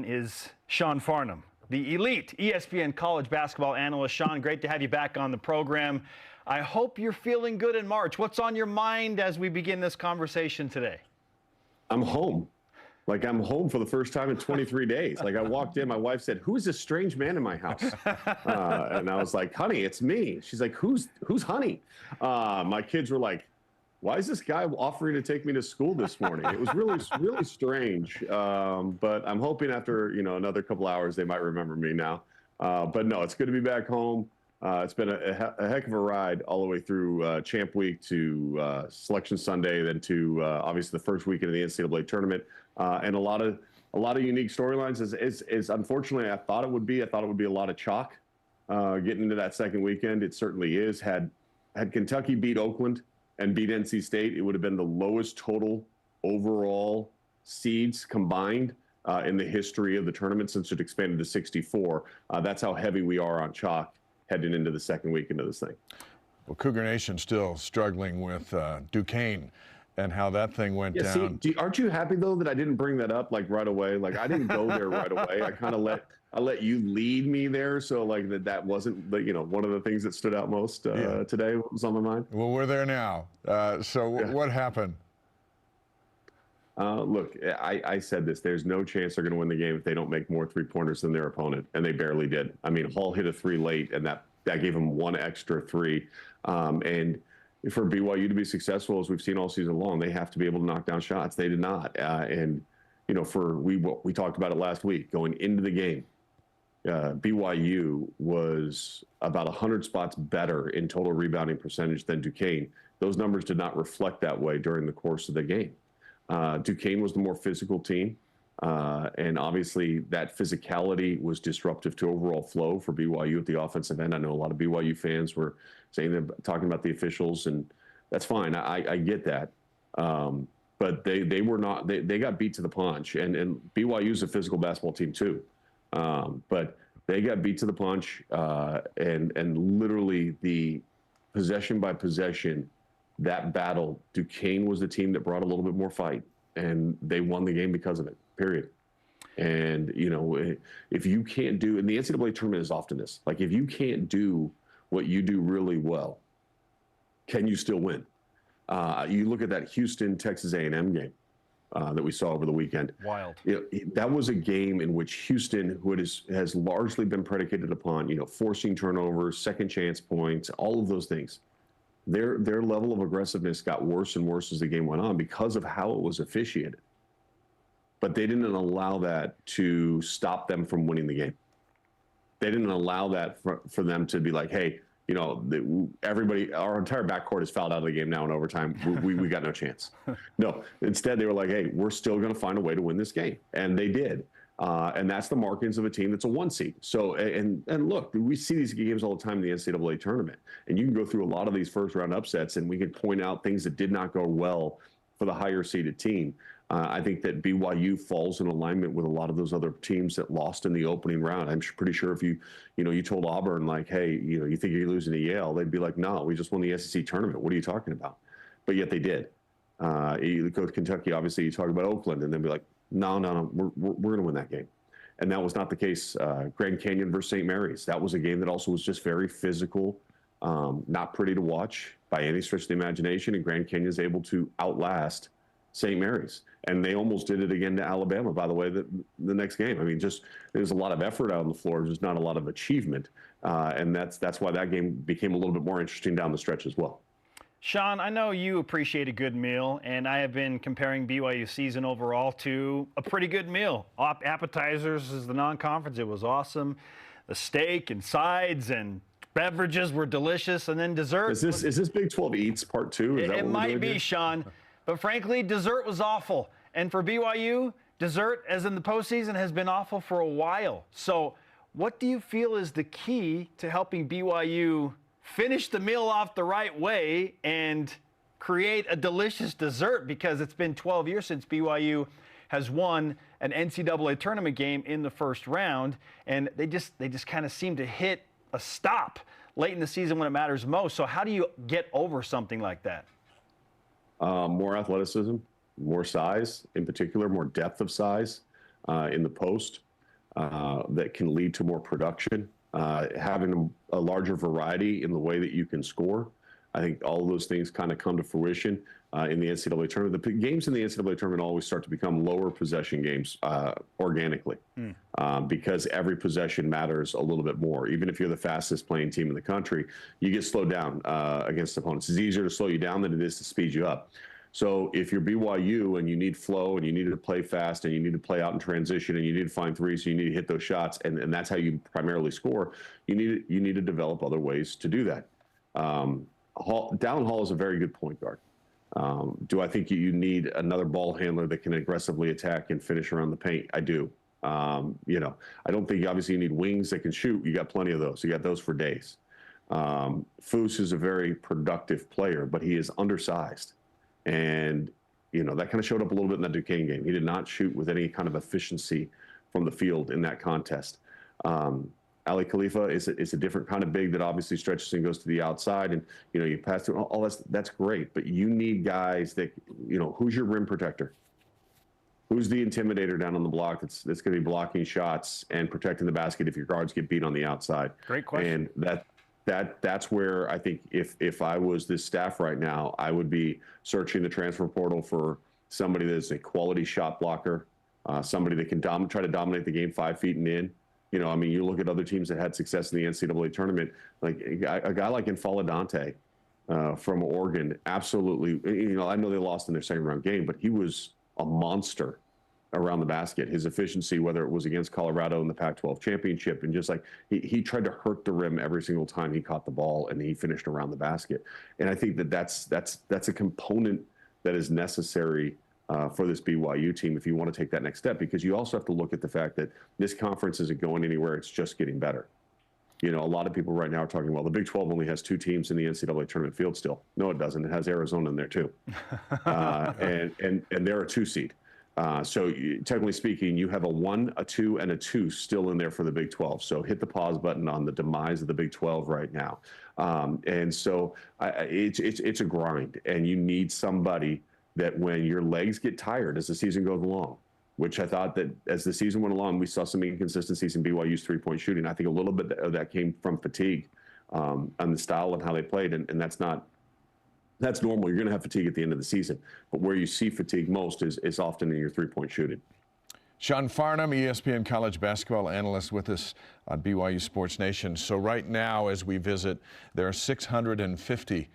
is Sean Farnham, the elite ESPN college basketball analyst. Sean, great to have you back on the program. I hope you're feeling good in March. What's on your mind as we begin this conversation today? I'm home. Like, I'm home for the first time in 23 days. Like, I walked in, my wife said, "Who's this strange man in my house?" And I was like, "Honey, it's me." She's like, Who's honey?" My kids were like, "Why is this guy offering to take me to school this morning?" It was really strange. But I'm hoping after, another couple hours, they might remember me now. But no, it's good to be back home. It's been a heck of a ride all the way through Champ Week to Selection Sunday, then to obviously the first weekend of the NCAA tournament, and a lot of unique storylines. As unfortunately I thought it would be. I thought it would be a lot of chalk getting into that second weekend. It certainly is. Had Kentucky beat Oakland and beat NC State, it would have been the lowest total overall seeds combined in the history of the tournament since it expanded to 64. That's how heavy we are on chalk heading into the second weekend of this thing. Well, Cougar Nation still struggling with Duquesne and how that thing went down. See, aren't you happy though that I didn't bring that up right away? Like, I didn't go there right away. I kind of let you lead me there, so like that wasn't one of the things that stood out most today. What was on my mind? Well, we're there now. What happened? Look, I said this. There's no chance they're going to win the game if they don't make more three-pointers than their opponent, and they barely did. I mean, Hall hit a three late, and that gave them one extra three. And for BYU to be successful, as we've seen all season long, they have to be able to knock down shots. They did not. We talked about it last week, going into the game, BYU was about 100 spots better in total rebounding percentage than Duquesne. Those numbers did not reflect that way during the course of the game. Duquesne was the more physical team, and obviously that physicality was disruptive to overall flow for BYU at the offensive end. I know a lot of BYU fans were talking about the officials, and that's fine. I get that, but they were not. They got beat to the punch, and BYU's a physical basketball team too, but they got beat to the punch, and literally the possession by possession. That battle, Duquesne was the team that brought a little bit more fight, and they won the game because of it, period. And, if you can't do, and the NCAA tournament is often this, like, if you can't do what you do really well, can you still win? You look at that Houston, Texas A&M game that we saw over the weekend. Wild. That was a game in which Houston, who has largely been predicated upon, forcing turnovers, second chance points, all of those things. Their level of aggressiveness got worse and worse as the game went on because of how it was officiated. But they didn't allow that to stop them from winning the game. They didn't allow that for them to be like, hey, everybody, our entire backcourt is fouled out of the game now in overtime. We got no chance. No, instead they were like, hey, we're still going to find a way to win this game. And they did. And that's the markings of a team that's a one seed. So, and look, we see these games all the time in the NCAA tournament, and you can go through a lot of these first round upsets, and we can point out things that did not go well for the higher seeded team. I think that BYU falls in alignment with a lot of those other teams that lost in the opening round. I'm pretty sure if you told Auburn, like, hey, you think you're losing to Yale, they'd be like, no, we just won the SEC tournament. What are you talking about? But yet they did. You go to Kentucky, obviously you talk about Oakland, and they'd be like, no, we're going to win that game. And that was not the case. Grand Canyon versus St. Mary's. That was a game that also was just very physical, not pretty to watch by any stretch of the imagination. And Grand Canyon is able to outlast St. Mary's. And they almost did it again to Alabama, by the way, the next game. I mean, there's a lot of effort out on the floor. There's not a lot of achievement. And that's why that game became a little bit more interesting down the stretch as well. Sean, I know you appreciate a good meal, and I have been comparing BYU season overall to a pretty good meal. Appetizers is the non-conference. It was awesome. The steak and sides and beverages were delicious, and then dessert. Is this Big 12 Eats Part 2? It might be, Sean, but frankly, dessert was awful. And for BYU, dessert, as in the postseason, has been awful for a while. So what do you feel is the key to helping BYU finish the meal off the right way and create a delicious dessert? Because it's been 12 years since BYU has won an NCAA tournament game in the first round, and they just kind of seem to hit a stop late in the season when it matters most. So how do you get over something like that? More athleticism, more size, in particular, more depth of size in the post. that can lead to more production, having a larger variety in the way that you can score. I think all of those things kind of come to fruition in the NCAA tournament. The games in the NCAA tournament always start to become lower possession games organically because every possession matters a little bit more. Even if you're the fastest playing team in the country, you get slowed down against opponents. It's easier to slow you down than it is to speed you up. So if you're BYU and you need flow and you need to play fast and you need to play out in transition and you need to find threes, so you need to hit those shots, and that's how you primarily score, you need to develop other ways to do that. Dallin Hall is a very good point guard. Do I think you need another ball handler that can aggressively attack and finish around the paint? I do. I don't think obviously you need wings that can shoot. You got plenty of those. You got those for days. Foose is a very productive player, but he is undersized. And, that kind of showed up a little bit in that Duquesne game. He did not shoot with any kind of efficiency from the field in that contest. Ali Khalifa is a different kind of big that obviously stretches and goes to the outside, and you pass through all that's great, but you need guys that who's your rim protector, who's the intimidator down on the block that's going to be blocking shots and protecting the basket if your guards get beat on the outside. Great question. And that's where I think if I was this staff right now, I would be searching the transfer portal for somebody that's a quality shot blocker, somebody that can try to dominate the game 5 feet and in. You look at other teams that had success in the NCAA tournament, like a guy like N'Faly Dante from Oregon, absolutely. I know they lost in their second round game, but he was a monster around the basket. His efficiency, whether it was against Colorado in the Pac-12 championship, and just like he tried to hurt the rim every single time he caught the ball, and he finished around the basket. And I think that's a component that is necessary for this BYU team if you want to take that next step, because you also have to look at the fact that this conference isn't going anywhere. It's just getting better. A lot of people right now are talking, well, the Big 12 only has 2 teams in the NCAA tournament field still. No, it doesn't. It has Arizona in there too. And they're a 2 seed. So technically speaking, you have a 1, a 2, and a 2 still in there for the Big 12. So hit the pause button on the demise of the Big 12 right now. And so it's a grind, and you need somebody that when your legs get tired as the season goes along, which I thought that as the season went along, we saw some inconsistencies in BYU's 3-point shooting. I think a little bit of that came from fatigue and the style and how they played. And that's normal. You're going to have fatigue at the end of the season. But where you see fatigue most is often in your 3-point shooting. Sean Farnham, ESPN college basketball analyst with us on BYU Sports Nation. So right now, as we visit, there are 650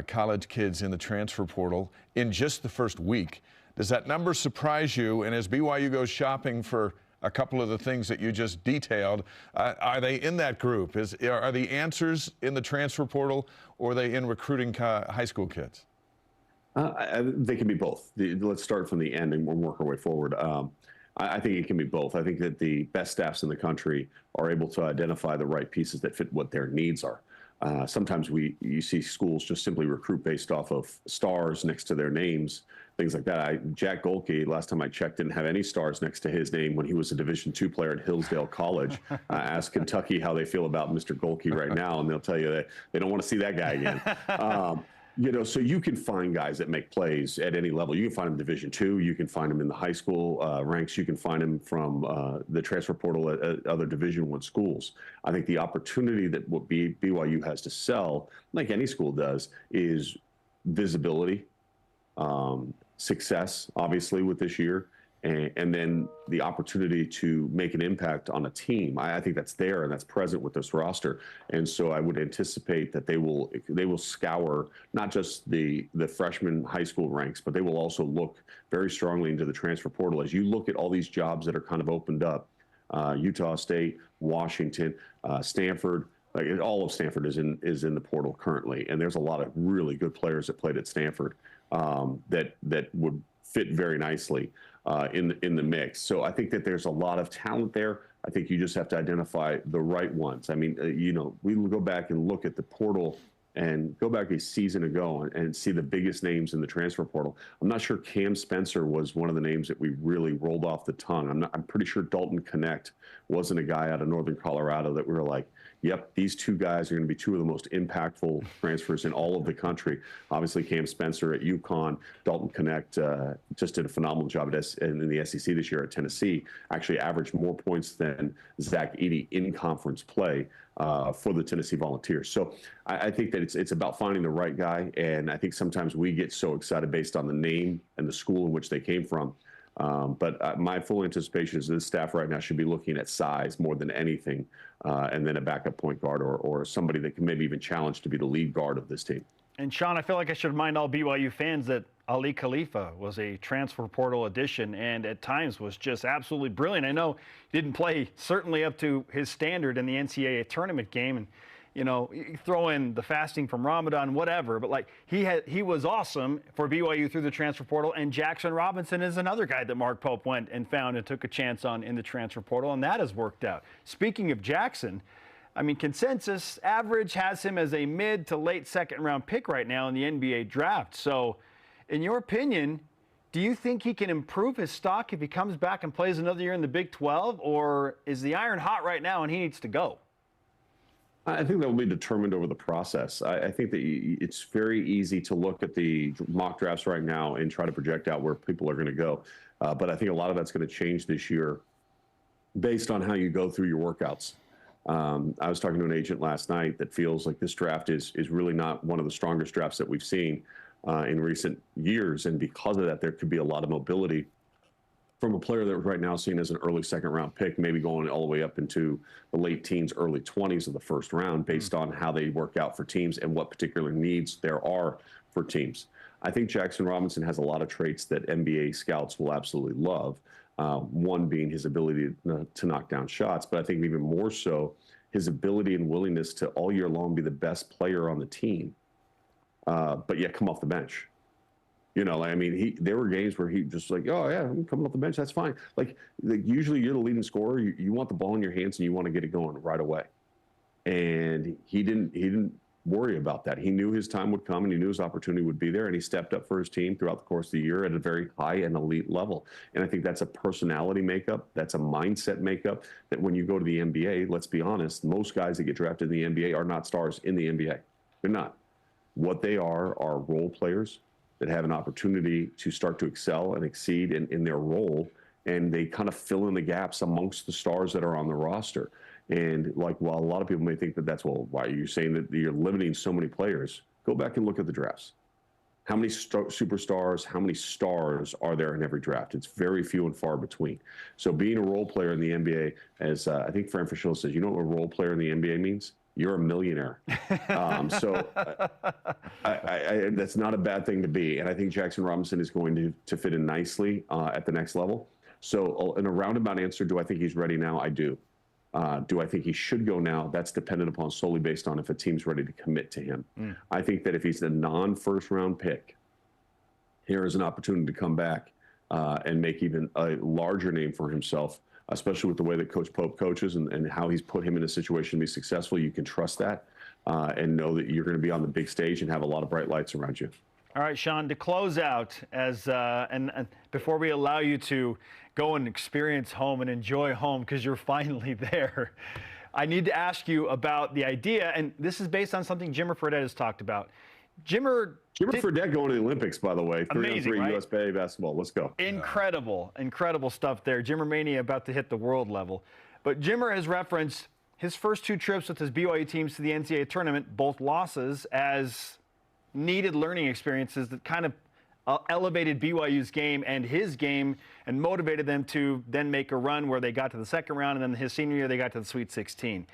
college kids in the transfer portal in just the first week. Does that number surprise you? And as BYU goes shopping for a couple of the things that you just detailed, are they in that group? Are the answers in the transfer portal, or are they in recruiting high school kids? They can be both. Let's start from the end and we'll work our way forward. I think it can be both. I think that the best staffs in the country are able to identify the right pieces that fit what their needs are. Sometimes you see schools just simply recruit based off of stars next to their names, things like that. Jack Golke, last time I checked, didn't have any stars next to his name when he was a Division II player at Hillsdale College. Ask Kentucky how they feel about Mr. Golke right now, and they'll tell you that they don't want to see that guy again. So you can find guys that make plays at any level. You can find them Division II. You can find them in the high school ranks. You can find them from the transfer portal at other Division I schools. I think the opportunity that what BYU has to sell, like any school does, is visibility, success, obviously, with this year, and then the opportunity to make an impact on a team. I think that's there and that's present with this roster. And so I would anticipate that they will scour not just the freshman high school ranks, but they will also look very strongly into the transfer portal. As you look at all these jobs that are kind of opened up, Utah State, Washington, Stanford, all of Stanford is in the portal currently. And there's a lot of really good players that played at Stanford that would fit very nicely in the mix. So I think that there's a lot of talent there. I think you just have to identify the right ones. I mean, we will go back and look at the portal and go back a season ago and see the biggest names in the transfer portal. I'm not sure Cam Spencer was one of the names that we really rolled off the tongue. I'm pretty sure Dalton Connect wasn't a guy out of Northern Colorado that we were like, yep, these two guys are going to be two of the most impactful transfers in all of the country. Obviously, Cam Spencer at UConn, Dalton Connect just did a phenomenal job in the SEC this year at Tennessee, actually averaged more points than Zach Edey in conference play for the Tennessee Volunteers. So I think that it's about finding the right guy, and I think sometimes we get so excited based on the name and the school in which they came from. But my full anticipation is this staff right now should be looking at size more than anything, and then a backup point guard or somebody that can maybe even challenge to be the lead guard of this team. And Sean, I feel like I should remind all BYU fans that Ali Khalifa was a transfer portal addition and at times was just absolutely brilliant. I know he didn't play certainly up to his standard in the NCAA tournament game, and you know, you throw in the fasting from Ramadan, whatever, but like he was awesome for BYU through the transfer portal. And Jaxson Robinson is another guy that Mark Pope went and found and took a chance on in the transfer portal, and that has worked out. Speaking of Jaxson, I mean, consensus average has him as a mid to late second round pick right now in the NBA draft. So in your opinion, do you think he can improve his stock if he comes back and plays another year in the Big 12, or is the iron hot right now and he needs to go? I think that will be determined over the process. I think that it's very easy to look at the mock drafts right now and try to project out where people are going to go. But I think a lot of that's going to change this year based on how you go through your workouts. I was talking to an agent last night that feels like this draft is really not one of the strongest drafts that we've seen in recent years. And because of that, there could be a lot of mobility from a player that right now seen as an early second round pick, maybe going all the way up into the late teens, early 20s of the first round based on how they work out for teams and what particular needs there are for teams. I think Jaxson Robinson has a lot of traits that NBA scouts will absolutely love. One being his ability to knock down shots, but I think even more so his ability and willingness to all year long be the best player on the team, but yet come off the bench. You know, I mean, there were games where he just like, oh yeah, I'm coming off the bench, that's fine. Like usually you're the leading scorer, you want the ball in your hands and you want to get it going right away. And he didn't worry about that. He knew his time would come and he knew his opportunity would be there, and he stepped up for his team throughout the course of the year at a very high and elite level. And I think that's a personality makeup, that's a mindset makeup that when you go to the NBA, let's be honest, most guys that get drafted in the NBA are not stars in the NBA. They're not. What they are role players that have an opportunity to start to excel and exceed in their role, and they kind of fill in the gaps amongst the stars that are on the roster. And like, while a lot of people may think that that's, well, why are you saying that you're limiting so many players? Go back and look at the drafts. How many superstars, how many stars are there in every draft? It's very few and far between. So being a role player in the NBA, as I think Fran Fraschilla says, you know what a role player in the NBA means? You're a millionaire. So that's not a bad thing to be. And I think Jaxson Robinson is going to fit in nicely at the next level. So in a roundabout answer, do I think he's ready now? I do. Do I think he should go now? That's dependent upon solely based on if a team's ready to commit to him. I think that if he's a non-first round pick, here is an opportunity to come back and make even a larger name for himself, especially with the way that Coach Pope coaches and how he's put him in a situation to be successful. You can trust that and know that you're going to be on the big stage and have a lot of bright lights around you. All right, Sean, to close out, and before we allow you to go and experience home and enjoy home because you're finally there, I need to ask you about the idea, and this is based on something Jimmer Fredette has talked about. Jimmer Fredette going to the Olympics, by the way. 3-on-3 right? U.S. basketball. Let's go. Incredible stuff there. Jimmer Mania about to hit the world level. But Jimmer has referenced his first two trips with his BYU teams to the NCAA tournament, both losses, as needed learning experiences that kind of elevated BYU's game and his game and motivated them to then make a run where they got to the second round, and then his senior year they got to the Sweet 16.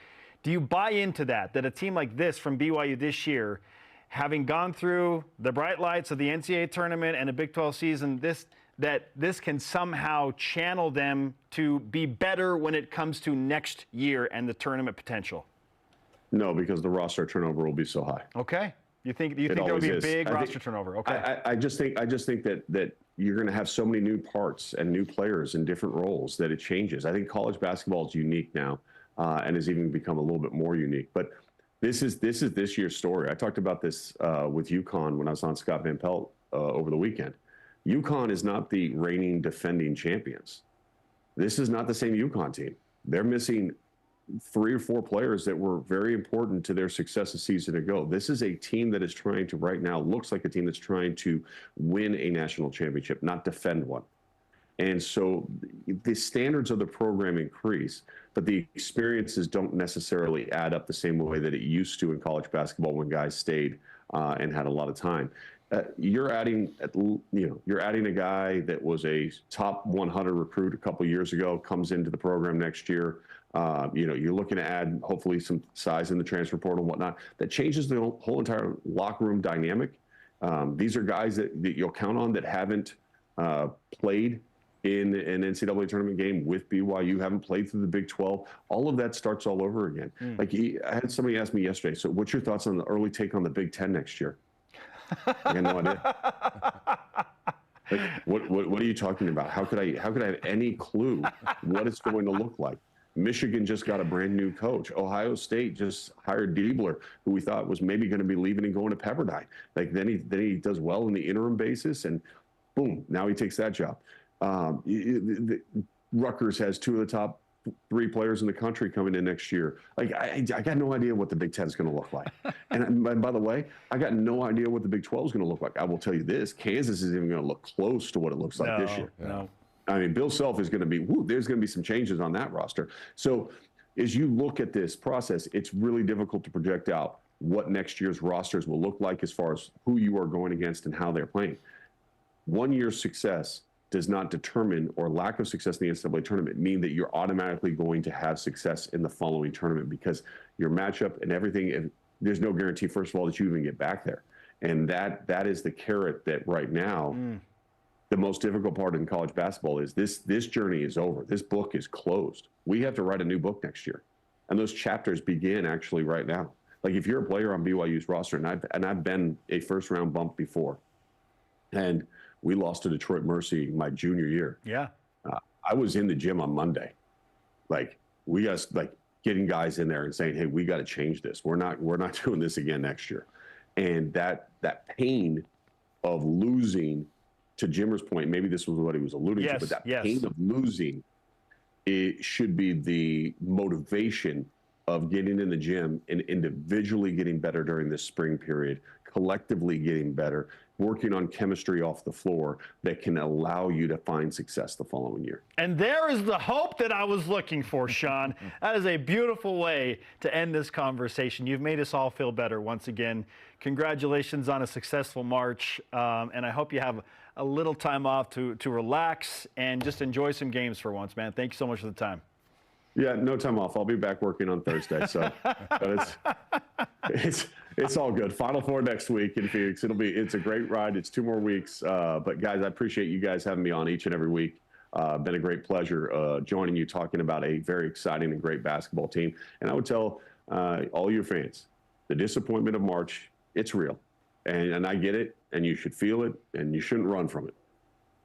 Do you buy into that a team like this from BYU this year, having gone through the bright lights of the NCAA tournament and a Big 12 season, that this can somehow channel them to be better when it comes to next year and the tournament potential? No, because the roster turnover will be so high. Okay. You think there will be a big roster turnover? Okay. I just think that you're going to have so many new parts and new players in different roles that it changes. I think college basketball is unique now and has even become a little bit more unique. But This is this year's story. I talked about this with UConn when I was on Scott Van Pelt over the weekend. UConn is not the reigning defending champions. This is not the same UConn team. They're missing 3 or 4 players that were very important to their success a season ago. This is a team that is trying to, right now, looks like a team that's trying to win a national championship, not defend one. And so the standards of the program increase, but the experiences don't necessarily add up the same way that it used to in college basketball when guys stayed and had a lot of time. You're adding a guy that was a top 100 recruit a couple years ago, comes into the program next year. You're looking to add hopefully some size in the transfer portal and whatnot. That changes the whole entire locker room dynamic. These are guys that you'll count on that haven't played in an NCAA tournament game with BYU, haven't played through the Big 12. All of that starts all over again. I had somebody ask me yesterday, so what's your thoughts on the early take on the Big 10 next year? I got no idea. What are you talking about? How could I have any clue what it's going to look like? Michigan just got a brand new coach. Ohio State just hired Diebler, who we thought was maybe going to be leaving and going to Pepperdine. Then he does well in the interim basis, and boom, now he takes that job. Rutgers has 2 of the top 3 players in the country coming in next year. I got no idea what the Big 10 is going to look like. And by the way, I got no idea what the Big 12 is going to look like. I will tell you this: Kansas isn't even going to look close to what it looks like this year. No. I mean, Bill Self is going to be, there's going to be some changes on that roster. So as you look at this process, it's really difficult to project out what next year's rosters will look like as far as who you are going against and how they're playing. 1 year's success does not determine, or lack of success in the NCAA tournament mean that you're automatically going to have success in the following tournament, because your matchup and everything, and there's no guarantee, first of all, that you even get back there. And that is the carrot that right now, the most difficult part in college basketball is this journey is over. This book is closed. We have to write a new book next year. And those chapters begin actually right now. Like if you're a player on BYU's roster, and I've been a first round bump before, and we lost to Detroit Mercy my junior year. Yeah. I was in the gym on Monday. We got getting guys in there and saying, hey, we got to change this. We're not doing this again next year. And that pain of losing, to Jimmer's point, maybe this was what he was alluding to, but that pain of losing, it should be the motivation of getting in the gym and individually getting better during this spring period, collectively getting better, working on chemistry off the floor that can allow you to find success the following year. And there is the hope that I was looking for, Sean. That is a beautiful way to end this conversation. You've made us all feel better once again. Congratulations on a successful March, and I hope you have a little time off to relax and just enjoy some games for once, man. Thank you so much for the time. Yeah, no time off. I'll be back working on Thursday, so it's all good. Final Four next week in Phoenix. It's a great ride. It's 2 more weeks, but guys, I appreciate you guys having me on each and every week. Been a great pleasure joining you, talking about a very exciting and great basketball team. And I would tell all your fans, the disappointment of March, it's real, and I get it, and you should feel it, and you shouldn't run from it.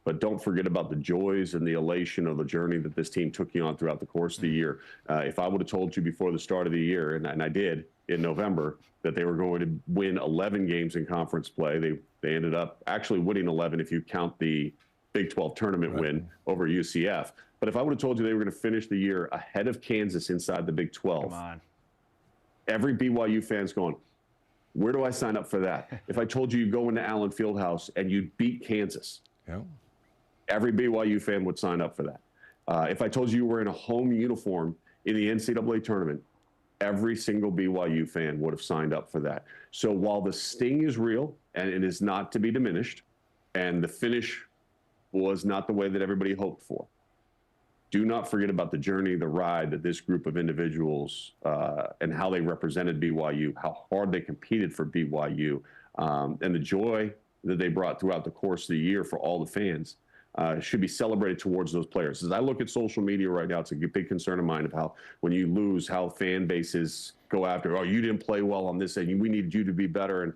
But don't forget about the joys and the elation of the journey that this team took you on throughout the course of the year. If I would have told you before the start of the year, and I did in November, that they were going to win 11 games in conference play, they ended up actually winning 11 if you count the Big 12 tournament win over UCF. But if I would have told you they were going to finish the year ahead of Kansas inside the Big 12, come on, every BYU fan's going, where do I sign up for that? If I told you go into Allen Fieldhouse and you'd beat Kansas, every BYU fan would sign up for that. If I told you were in a home uniform in the NCAA tournament, every single BYU fan would have signed up for that. So while the sting is real and it is not to be diminished, and the finish was not the way that everybody hoped for, do not forget about the journey, the ride that this group of individuals and how they represented BYU, how hard they competed for BYU, and the joy that they brought throughout the course of the year for all the fans. Should be celebrated towards those players. As I look at social media right now, it's a big concern of mine of how, when you lose, how fan bases go after, oh, you didn't play well on this end, we needed you to be better.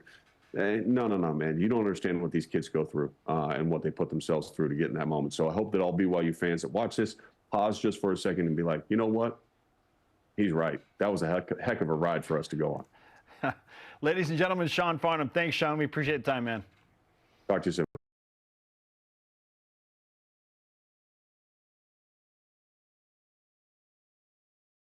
And no, man, you don't understand what these kids go through and what they put themselves through to get in that moment. So I hope that all BYU fans that watch this pause just for a second and be like, you know what? He's right. That was a heck of a ride for us to go on. Ladies and gentlemen, Sean Farnham. Thanks, Sean. We appreciate the time, man. Talk to you soon.